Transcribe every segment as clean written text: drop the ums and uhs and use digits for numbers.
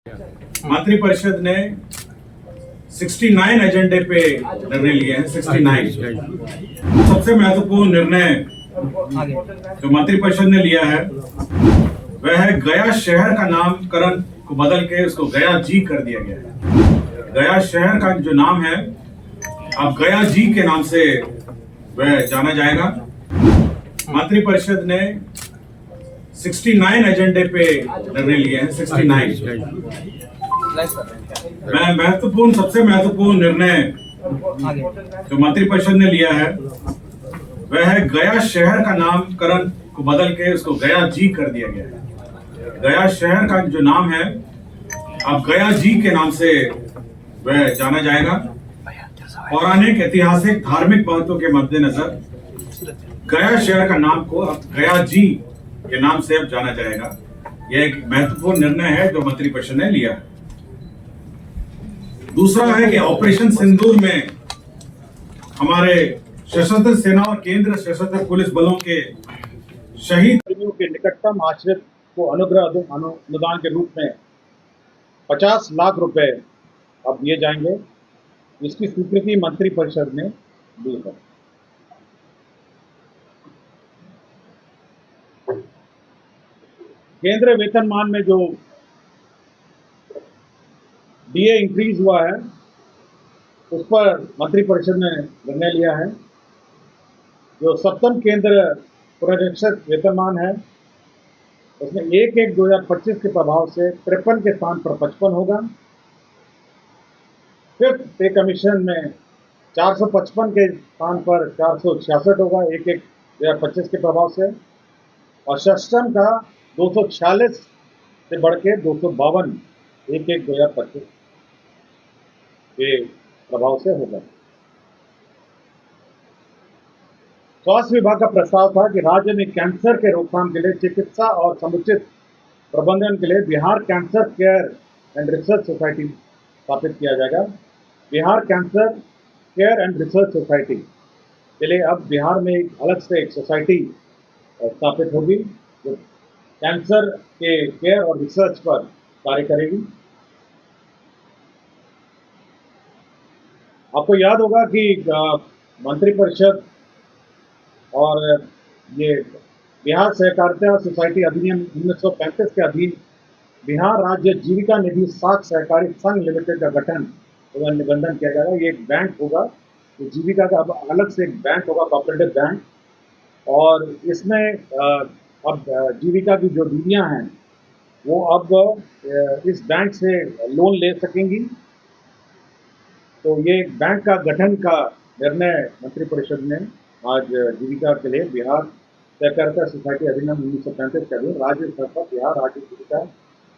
मंत्रिपरिषद ने 69 एजेंडे पे निर्णय लिए हैं। 69 सबसे महत्वपूर्ण निर्णय जो मंत्रिपरिषद ने लिया है वह है गया शहर का नामकरण को बदल के उसको गया जी कर दिया गया है। गया शहर का जो नाम है अब गया जी के नाम से वह जाना जाएगा। मंत्रिपरिषद ने 69 एजेंडे पे निर्णय लिए हैं। 69 सबसे महत्वपूर्ण निर्णय जो मंत्रिपरिषद ने लिया है वह है गया शहर का नामकरण को बदल के उसको गया जी कर दिया गया है। गया शहर का जो नाम है अब गया जी के नाम से वह जाना जाएगा। पौराणिक, ऐतिहासिक, धार्मिक महत्व के मद्देनजर गया शहर का नाम को अब गया जी के नाम से अब जाना जाएगा। यह एक महत्वपूर्ण निर्णय है जो मंत्रिपरिषद ने लिया है। दूसरा है कि ऑपरेशन सिंदूर में हमारे सशस्त्र सेना और केंद्र सशस्त्र पुलिस बलों के शहीद कर्मियों के निकटतम आश्रित को अनुग्रह अनुदान के रूप में 50 लाख रुपए अब दिए जाएंगे। इसकी स्वीकृति मंत्रिपरिषद ने दी है। केंद्रीय वेतनमान में जो डीए इंक्रीज हुआ है उस पर मंत्रिपरिषद ने निर्णय लिया है। जो सप्तम केंद्र पुनरीक्षक वेतनमान है उसमें 1/1/2025 के प्रभाव से 53 के स्थान पर 55 होगा। फिफ्थ पे कमीशन में 455 के स्थान पर 466 होगा 1/1/2025 के प्रभाव से, और षष्ठम का 246 से बढ़ के 252 1/1/2025 के प्रभाव से होगा। स्वास्थ्य विभाग का प्रस्ताव था कि राज्य में कैंसर के रोकथाम के लिए चिकित्सा और समुचित प्रबंधन के लिए Bihar cancer care and research society स्थापित किया जाएगा। Bihar cancer care and research society के लिए अब बिहार में एक अलग से एक सोसाइटी स्थापित होगी जो कैंसर के केयर और रिसर्च पर कार्य करेगी। आपको याद होगा कि मंत्रिपरिषद और ये बिहार सहकारिता सोसाइटी अधिनियम 1935 के अधीन बिहार राज्य जीविका निधि साख सहकारी संघ लिमिटेड का गठन निबंधन किया जाएगा। ये एक बैंक होगा, तो जीविका का अब अलग से एक बैंक होगा, कोऑपरेटिव बैंक, और इसमें अब जीविका की जो दीदियाँ हैं वो अब इस बैंक से लोन ले सकेंगी। तो ये बैंक का गठन का निर्णय मंत्रिपरिषद ने आज जीविका के लिए बिहार सहकारिता सोसाइटी अधिनियम 1935 के अधीन राज्य स्तर पर बिहार राज्य जीविका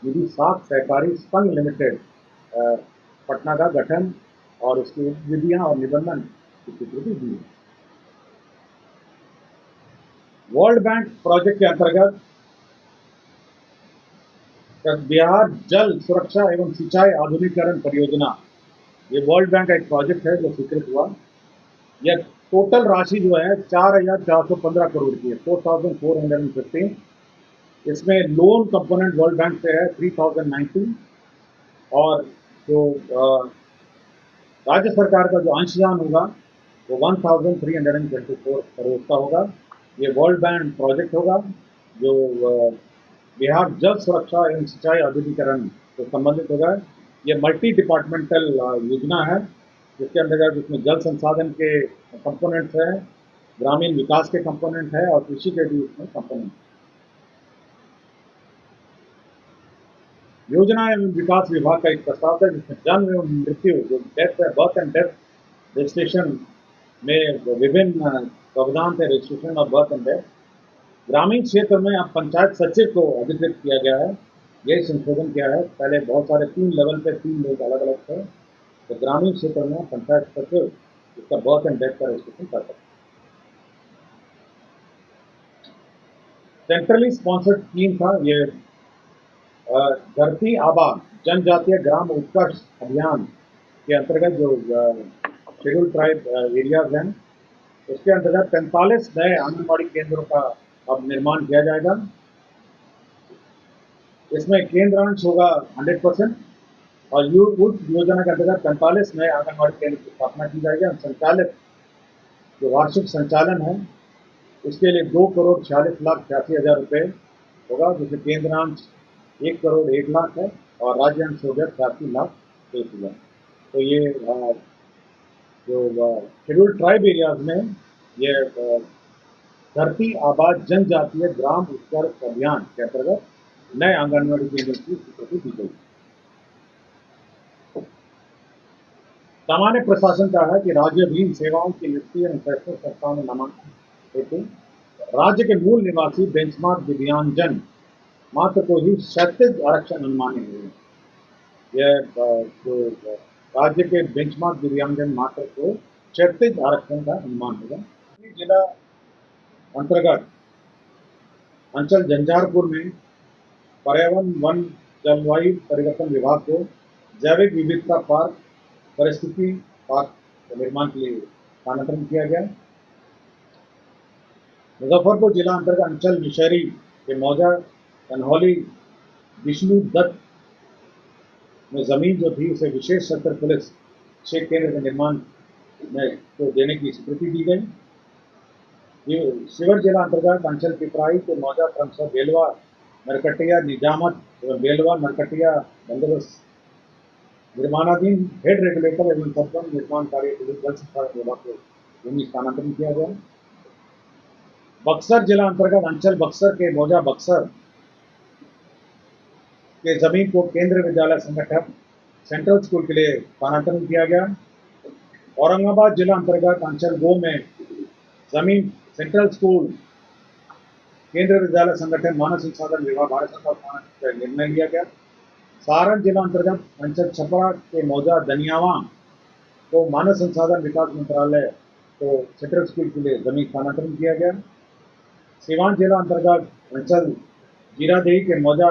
निधि साख सहकारी संघ लिमिटेड पटना का गठन और उसकी विधियां और निबंधन की स्वीकृति दी है। वर्ल्ड बैंक प्रोजेक्ट के अंतर्गत बिहार जल सुरक्षा एवं सिंचाई आधुनिकीकरण परियोजना, ये वर्ल्ड बैंक का एक प्रोजेक्ट है जो स्वीकृत हुआ। यह टोटल राशि जो है 4,415 करोड़ की है, 4,415। इसमें लोन कंपोनेंट वर्ल्ड बैंक से है 3,090, और जो राज्य सरकार का जो अंशदान होगा वो 1,324 करोड़ का होगा। ये वर्ल्ड बैंक प्रोजेक्ट होगा जो बिहार जल सुरक्षा एवं सिंचाई आधुनिकीकरण से संबंधित होगा। ये मल्टी डिपार्टमेंटल योजना है जिसके अंतर्गत इसमें जल संसाधन के कंपोनेंट्स हैं, ग्रामीण विकास के कंपोनेंट है और कृषि के भी इसमें कंपोनेंट। योजना एवं विकास विभाग का एक प्रस्ताव है जिसमें जन्म एवं मृत्यु जो डेथ है, बर्थ एंड डेथ रजिस्ट्रेशन में विभिन्न प्रावधान थे, registration of birth and death. ग्रामीण क्षेत्र में अब पंचायत सचिव को अधिकृत किया गया है, यही संशोधन किया है। पहले बहुत सारे 3 लेवल पे 3 लोग अलग अलग थे, तो ग्रामीण क्षेत्र में पंचायत सचिव इसका बर्थ एंड डेथ का रजिस्ट्रेशन कर सकते हैं। सेंट्रली स्पॉन्सर्ड स्कीम था ये, धरती आबा जनजातीय ग्राम उत्कर्ष अभियान के अंतर्गत जो शेड्यूल ट्राइब एरियाज हैं उसके अंतर्गत 45 नए आंगनबाड़ी केंद्रों का अब निर्माण किया जाएगा। इसमें केंद्रांश होगा 100% और उस योजना के अंतर्गत 45 नए आंगनबाड़ी केंद्र की स्थापना की जाएगी। और संचालित जो वार्षिक संचालन है उसके लिए 2,46,86,000 रुपये होगा, जिससे केंद्रांश 1,01,00,000 है और राज्यांश हो गया 86,01,000। तो ये जो शेड्यूल्ड ट्राइब एरियाज में ये धरती आबाद जनजातीय ग्राम उत्कर्ष अभियान के अंतर्गत नए आंगनबाड़ी केंद्र की स्वीकृति दी गई। सामान्य प्रशासन का है कि राज्याधीन सेवाओं की नियुक्ति एवं शैक्षणिक संस्थाओं में नामांकन हेतु राज्य के मूल निवासी बेंचमार्क दिव्यांगजन मात्र को ही क्षैतिज आरक्षण अनुमानित है। यह जो राज्य के बेंचमार्क दिव्यांगजन मात्र को क्षैतिज आरक्षण का अनुमान होगा। जिला अंतर्गत अंचल झंझारपुर में पर्यावरण वन जलवायु परिवर्तन विभाग को जैविक विविधता पार्क परिस्थिति पार्क के निर्माण के लिए स्थानांतरण किया गया। मुजफ्फरपुर जिला अंतर्गत अंचल मिशरी के मौजा कन्हौली विष्णु दत्त में जमीन जो थी उसे विशेष सत्र पुलिस क्षेत्र केंद्र के निर्माण में को देने की स्वीकृति दी गई। शिवर जिला अंतर्गत अंचल पिपराई के मौजा क्रमशः बेलवा नरकटिया निजामत एवं बेलवा नरकटिया बंदोबस्त निर्माणाधीन हेड रेगुलेटर एवं तत्व निर्माण कार्य के लिए जल संसाधन विभाग को भूमि स्थानांतरण किया गया। बक्सर जिला अंतर्गत अंचल बक्सर के मौजा बक्सर के जमीन को केंद्रीय विद्यालय संगठन सेंट्रल स्कूल के लिए स्थानांतरण किया गया। औरंगाबाद जिला अंतर्गत अंचल गो में जमीन सेंट्रल स्कूल केंद्रीय विद्यालय संगठन मानव संसाधन विभाग भारत सरकार का निर्णय लिया गया। सारण जिला अंतर्गत अंचल छपरा के मौजा दनियावा को मानव संसाधन विकास मंत्रालय को सेंट्रल स्कूल के लिए जमीन स्थानांतरण किया गया। सीवान जिला अंतर्गत अंचल जीरादेही के मौजा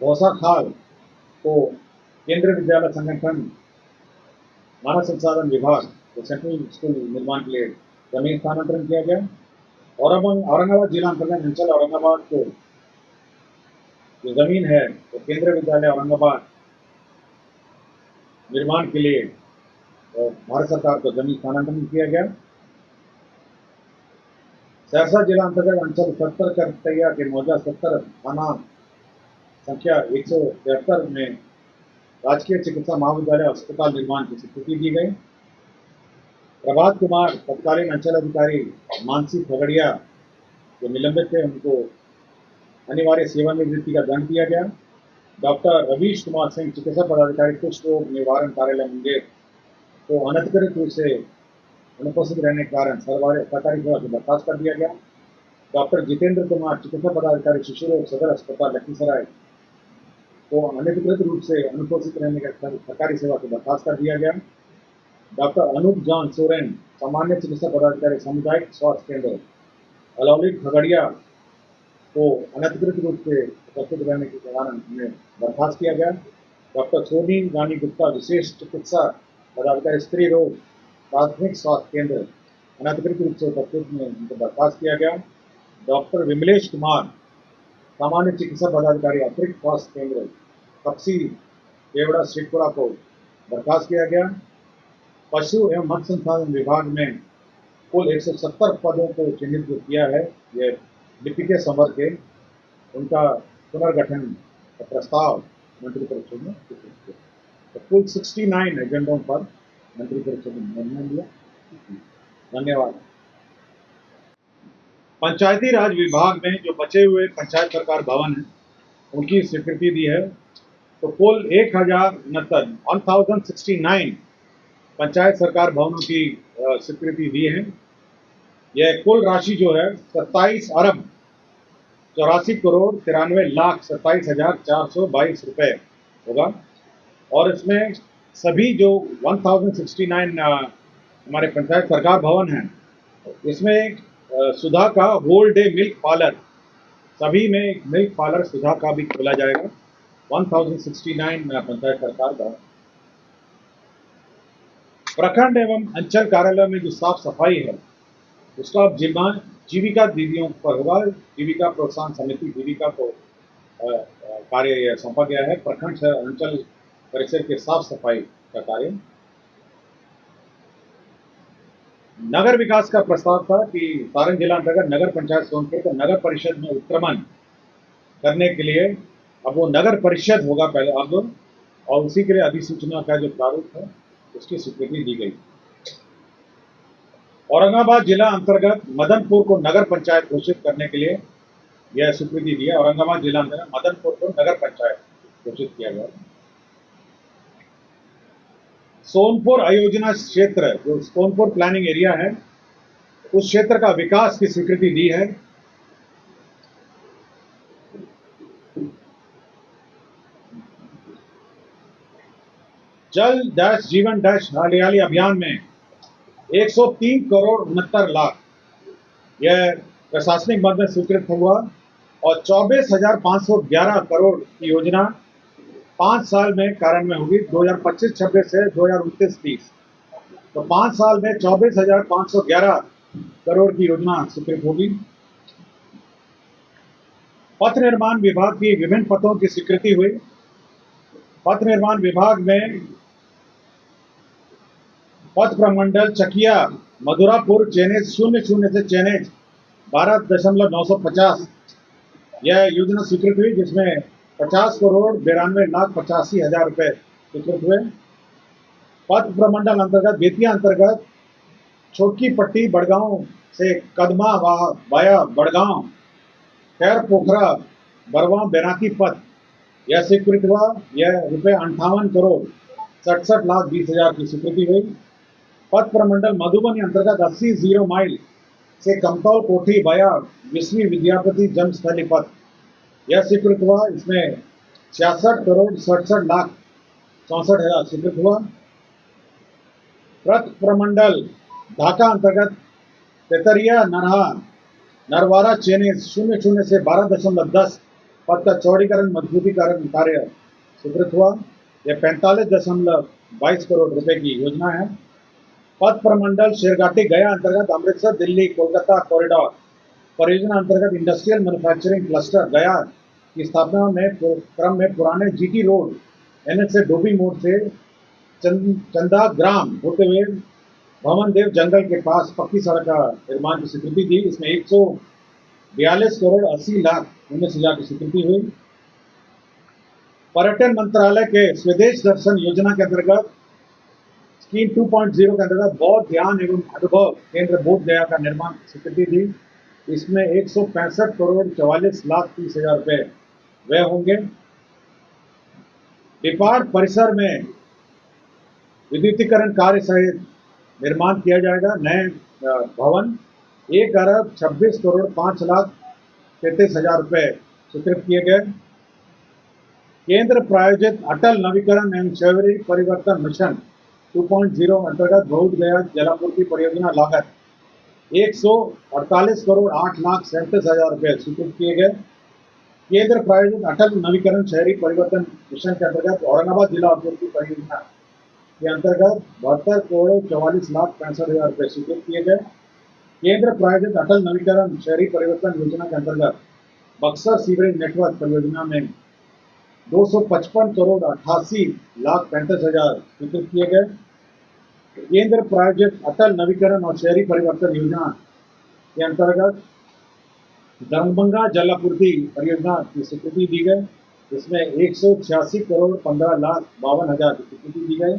भौसा खाल को केंद्रीय विद्यालय संगठन मानव संसाधन विभाग को सेंट्रल स्कूल निर्माण के लिए जमीन स्थानांतरण किया गया। औरंगाबाद जिला अंतर्गत अंचल औरंगाबाद को जो जमीन है तो केंद्रीय विद्यालय औरंगाबाद निर्माण के लिए भारत सरकार को जमीन स्थानांतरण किया गया। सहरसा जिला अंतर्गत अंचल 70 करतैया के मौजा 70 थाना संख्या 173 में राजकीय चिकित्सा महाविद्यालय अस्पताल निर्माण की स्वीकृति दी गई। प्रभात कुमार तत्कालीन अंचल अधिकारी मानसी खगड़िया जो निलंबित थे उनको अनिवार्य सेवानिवृत्ति का दंड दिया गया। डॉक्टर रवीश कुमार सिंह चिकित्सा पदाधिकारी कुष्ठ रोग निवारण कार्यालय मुंगेर को अनधिकृत रूप से अनुपस्थित रहने के कारण सरकारी सेवा से बर्खास्त कर दिया गया। डॉक्टर जितेंद्र कुमार चिकित्सा पदाधिकारी शिशु रोग सदर अस्पताल लखीसराय को अनधिकृत रूप से अनुपस्थित रहने के सरकारी सेवा से बर्खास्त कर दिया गया। डॉक्टर अनूप जॉन सोरेन सामान्य चिकित्सा पदाधिकारी सामुदायिक स्वास्थ्य केंद्र अलौली खगड़िया को अनधिकृत रूप से उपस्थित रहने के कारण उन्हें बर्खास्त किया गया। डॉक्टर सोनी रानी गुप्ता विशेष चिकित्सा पदाधिकारी स्त्री रोग प्राथमिक स्वास्थ्य केंद्र अनधिकृत रूप से उपस्थित में उनको बर्खास्त किया गया। डॉक्टर विमलेश कुमार सामान्य चिकित्सा पदाधिकारी अतिरिक्त स्वास्थ्य केंद्र कपसी देवड़ा शेखपुरा को बर्खास्त किया गया। पशु एवं मत्स्य संसाधन विभाग में कुल 170 पदों को चिन्हित किया है। ये लिपिक संवर के उनका पुनर्गठन का प्रस्ताव मंत्रिपरिषद में स्वीकृत किया। तो कुल 69 एजेंडों पर मंत्रिपरिषद ने निर्णय लिया। धन्यवाद। पंचायती राज विभाग में जो बचे हुए पंचायत सरकार भवन है उनकी स्वीकृति दी है। तो कुल 1069 पंचायत सरकार भवनों की स्वीकृति दी है। यह कुल राशि जो है 27 अरब 84 करोड़ 93 लाख 27,422 रुपये होगा। और इसमें सभी जो 1069 हमारे पंचायत सरकार भवन हैं इसमें सुधा का होल डे मिल्क पार्लर सभी में मिल्क पार्लर सुधा का भी खोला जाएगा। 1069 पंचायत सरकार भवन। प्रखंड एवं अंचल कार्यालय में जो साफ सफाई है उसका जिम्मा जीविका दीदियों पर होगा। जीविका प्रोत्साहन समिति जीविका को कार्य सौंपा गया है। प्रखंड अंचल परिसर के साफ सफाई का कार्य। नगर विकास का प्रस्ताव था कि सारण जिला अंतर्गत नगर पंचायत सोनपुर को नगर परिषद में उत्क्रमण करने के लिए अब वो नगर परिषद होगा पहले अब, और उसी के लिए अधिसूचना का जो प्रारूप है उसकी स्वीकृति दी गई। औरंगाबाद जिला अंतर्गत मदनपुर को नगर पंचायत घोषित करने के लिए यह स्वीकृति दी है। औरंगाबाद जिला अंतर्गत मदनपुर को नगर पंचायत घोषित किया गया। सोनपुर अयोजना क्षेत्र जो सोनपुर प्लानिंग एरिया है उस क्षेत्र का विकास की स्वीकृति दी है। जल डैश जीवन डैश हरियाली अभियान में 103 करोड़ 69 लाख यह प्रशासनिक मद में स्वीकृत हुआ और 24,511 करोड़ की योजना 5 साल में कार्यान्वयन होगी, 2025-26 से 2029-30। तो 5 साल में 24,511 करोड़ की योजना स्वीकृत होगी। पथ निर्माण विभाग की विभिन्न पथों की स्वीकृति हुई। पथ निर्माण विभाग में पथ प्रमंडल चकिया मधुरापुर चेनेज 00 से चेनेज 12,950 यह योजना स्वीकृत हुई, जिसमें 50 करोड़ 92 लाख 85 हजार रुपये स्वीकृत हुए। पथ प्रमंडल अंतर्गत बेतिया अंतर्गत छोटकी पट्टी बड़गांव से कदमा वाया बड़गांव खैर पोखरा बरवा बैराकी पथ यह स्वीकृत हुआ। यह ₹58 करोड़ 67 लाख 20 हजार की स्वीकृति हुई। पथ प्रमंडल मधुबनी अंतर्गत 80 माइल से कमतौल कोठी वाया विश्वी विद्यापति जन्मस्थली पथ यह स्वीकृत हुआ। इसमें 66 करोड़ 67 लाख 64 हजार स्वीकृत हुआ। पथ प्रमंडल ढाका अंतर्गत तेतरिया नरवारा चेनेज 00 से 12.10 पथ का चौड़ीकरण मजबूतीकरण कार्य स्वीकृत हुआ। यह 45.22 करोड़ रुपए की योजना है। पथ प्रमंडल शेरघाटी गया अंतर्गत अमृतसर दिल्ली कोलकाता कॉरिडोर परियोजना अंतर्गत इंडस्ट्रियल मैन्युफैक्चरिंग क्लस्टर गया की स्थापना में क्रम में पुराने जीटी रोड एनएच से डोबी मोड़ से चंदा ग्राम होते हुए भवन देव जंगल के पास पक्की सड़क का निर्माण की स्वीकृति दी। इसमें 142 करोड़ 80 लाख 19 हजार की स्वीकृति हुई। पर्यटन मंत्रालय के स्वदेश दर्शन योजना के अंतर्गत स्कीम 2.0 के अंतर्गत बौद्ध ध्यान एवं अनुभव केंद्र बोध गया का निर्माण की स्वीकृति दी। इसमें 165 करोड़ 44 लाख 30 हजार रुपये व्यय होंगे। डिपार्ट परिसर में विद्युतीकरण कार्य सहित निर्माण किया जाएगा। नए भवन 1 अरब 26 करोड़ 5 लाख 33 हजार रुपये स्वीकृत किए गए। केंद्र प्रायोजित अटल नवीकरण एवं शहरी परिवर्तन मिशन 2.0 अंतर्गत बोध गया जलापूर्ति परियोजना लागत 148 करोड़ 8 लाख 37 हजार रुपये स्वीकृत किए गए। केंद्र प्रायोजित अटल नवीकरण शहरी परिवर्तन मिशन के अंतर्गत औरंगाबाद जिला आपूर्ति परियोजना के अंतर्गत 72 करोड़ 44 लाख 65 हजार रुपये स्वीकृत किए गए। केंद्र प्रायोजित अटल नवीकरण शहरी परिवर्तन योजना के अंतर्गत बक्सर सीवरेज नेटवर्क परियोजना में 255 करोड़ 88 लाख 35 हजार स्वीकृत किए गए। केंद्र प्रायोजित अटल नवीकरण और शहरी परिवर्तन योजना के अंतर्गत दरभंगा जलापूर्ति परियोजना की स्वीकृति दी गई। इसमें 186 करोड़ 15 लाख 52 हजार की स्वीकृति दी गई।